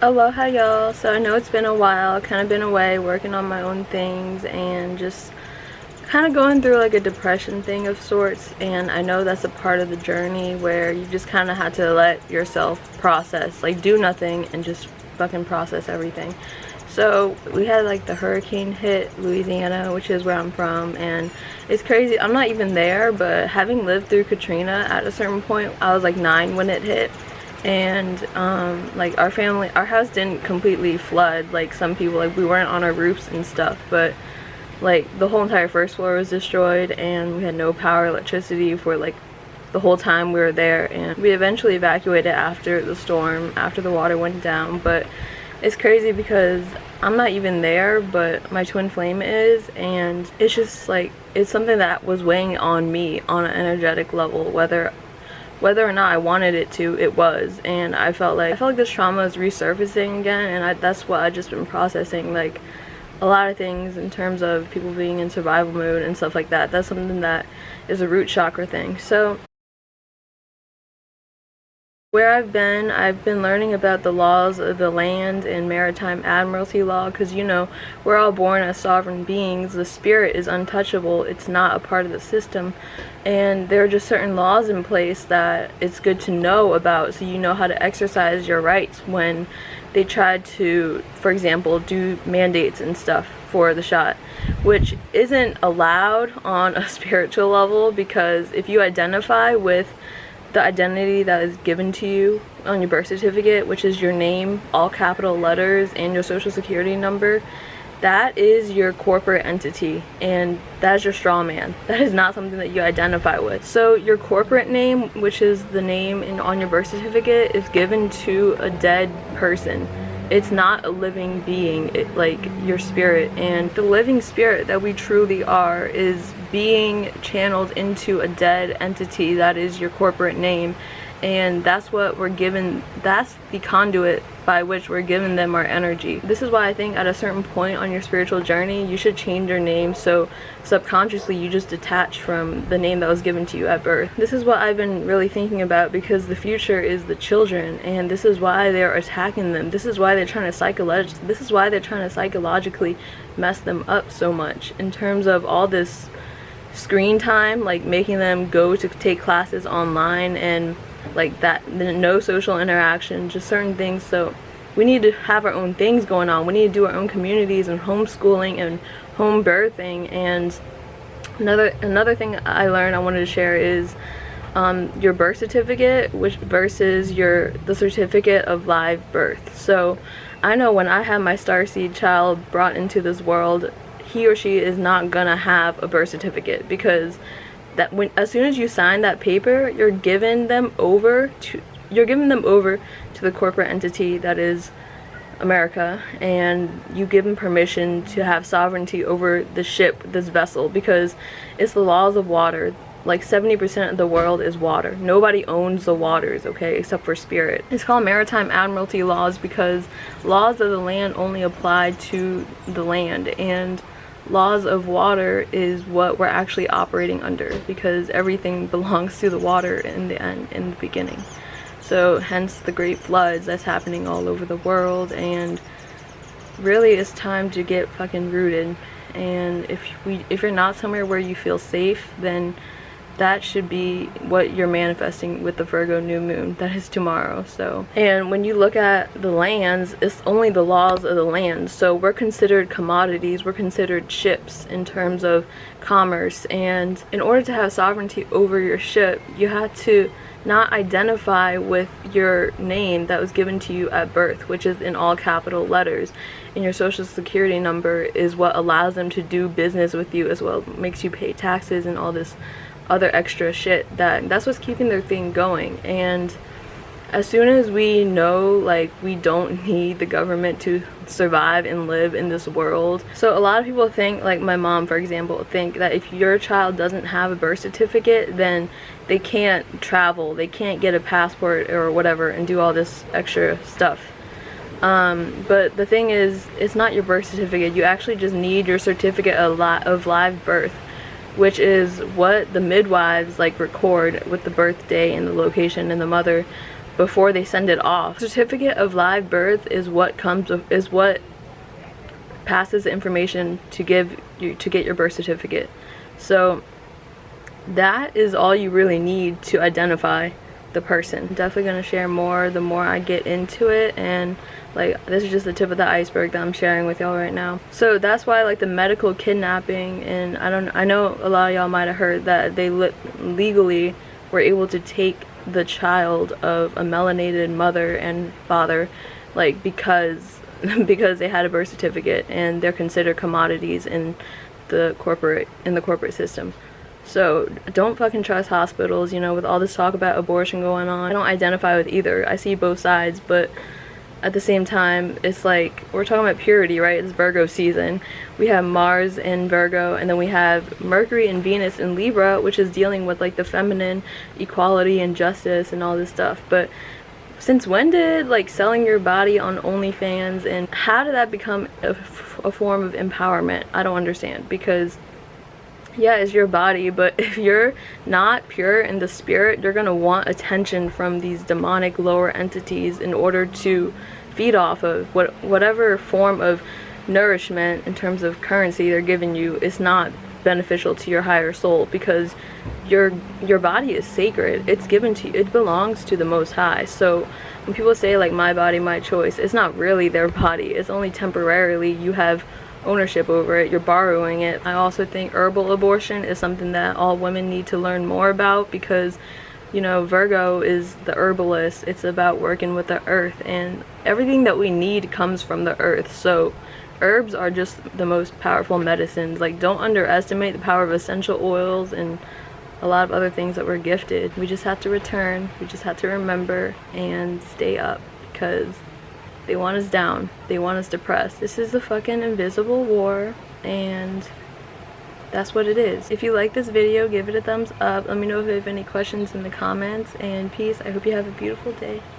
Aloha y'all. So I know it's been a while, kind of been away working on my own things and just kind of going through like a depression thing of sorts, and I know that's a part of the journey where you just kind of have to let yourself process, like do nothing and just fucking process everything. So we had like the hurricane hit Louisiana, which is where I'm from, and it's crazy. I'm not even there, but having lived through Katrina, at a certain point I was like 9 when it hit, and like our house didn't completely flood like some people, like we weren't on our roofs and stuff, but like the whole entire first floor was destroyed and we had no power, electricity for like the whole time we were there, and we eventually evacuated after the storm, after the water went down. But it's crazy because I'm not even there, but my twin flame is, and it's just like it's something that was weighing on me on an energetic level, whether or not I wanted it to. It was, and I felt like this trauma is resurfacing again, and that's what I've just been processing, like a lot of things in terms of people being in survival mode and stuff like that. That's something that is a root chakra thing. So where I've been learning about the laws of the land and maritime admiralty law, because you know, we're all born as sovereign beings. The spirit is untouchable. It's not a part of the system, and there are just certain laws in place that it's good to know about, so you know how to exercise your rights when they tried to, for example, do mandates and stuff for the shot, which isn't allowed on a spiritual level, because if you identify with the identity that is given to you on your birth certificate, which is your name, all capital letters, and your social security number, that is your corporate entity, and that is your straw man. That is not something that you identify with. So your corporate name, which is the name on your birth certificate, is given to a dead person. It's not a living being, like your spirit, and the living spirit that we truly are is being channeled into a dead entity that is your corporate name, and that's what we're given. That's the conduit by which we're giving them our energy. This is why I think at a certain point on your spiritual journey you should change your name, so subconsciously you just detach from the name that was given to you at birth. This is what I've been really thinking about, because the future is the children, and this is why they're attacking them. This is why they're trying to psychologically mess them up so much in terms of all this screen time, like making them go to take classes online and like that, no social interaction, just certain things. So we need to have our own things going on. We need to do our own communities and homeschooling and home birthing. And another thing I learned I wanted to share is your birth certificate, which versus the certificate of live birth. So I know when I have my starseed child brought into this world, he or she is not gonna have a birth certificate, because as soon as you sign that paper, you're giving them over to the corporate entity that is America, and you give them permission to have sovereignty over the ship, this vessel, because it's the laws of water. Like 70% of the world is water. Nobody owns the waters, okay, except for spirit. It's called maritime admiralty laws because laws of the land only apply to the land, and laws of water is what we're actually operating under, because everything belongs to the water in the end, in the beginning. So hence the great floods that's happening all over the world, and really it's time to get fucking rooted. And if you're not somewhere where you feel safe, then that should be what you're manifesting with the Virgo new moon that is tomorrow. So, and when you look at the lands, it's only the laws of the land. So we're considered commodities, we're considered ships in terms of commerce, and in order to have sovereignty over your ship, you have to not identify with your name that was given to you at birth, which is in all capital letters, and your social security number is what allows them to do business with you as well, makes you pay taxes and all this other extra shit. That's what's keeping their thing going. And as soon as we know, like, we don't need the government to survive and live in this world. So a lot of people think, like my mom for example, think that if your child doesn't have a birth certificate, then they can't travel, they can't get a passport or whatever and do all this extra stuff. But the thing is, it's not your birth certificate. You actually just need your certificate of live birth, which is what the midwives like record with the birthday and the location and the mother before they send it off. Certificate of live birth is what passes the information to get your birth certificate. So that is all you really need to identify the person. I'm definitely going to share more the more I get into it, and like this is just the tip of the iceberg that I'm sharing with y'all right now. So that's why like the medical kidnapping, and I know a lot of y'all might have heard that they legally were able to take the child of a melanated mother and father, like because they had a birth certificate, and they're considered commodities in the corporate system. So don't fucking trust hospitals, you know, with all this talk about abortion going on. I don't identify with either. I see both sides, but at the same time, it's like we're talking about purity, right? It's Virgo season. We have Mars in Virgo, and then we have Mercury and Venus in Libra, which is dealing with like the feminine, equality and justice and all this stuff. But since when did like selling your body on OnlyFans, and how did that become a form of empowerment? I don't understand, because yeah, it's your body, but if you're not pure in the spirit, you're gonna want attention from these demonic lower entities in order to feed off of whatever form of nourishment in terms of currency they're giving you is not beneficial to your higher soul, because your body is sacred. It's given to you. It belongs to the Most High. So when people say like my body, my choice, it's not really their body. It's only temporarily. You have ownership over it. You're borrowing it. I also think herbal abortion is something that all women need to learn more about, because you know, Virgo is the herbalist. It's about working with the earth, and everything that we need comes from the earth. So herbs are just the most powerful medicines. Like, don't underestimate the power of essential oils and a lot of other things that we're gifted. We just have to return. We just have to remember and stay up, because they want us down. They want us depressed. This is a fucking invisible war, and that's what it is. If you like this video, give it a thumbs up. Let me know if you have any questions in the comments, and peace. I hope you have a beautiful day.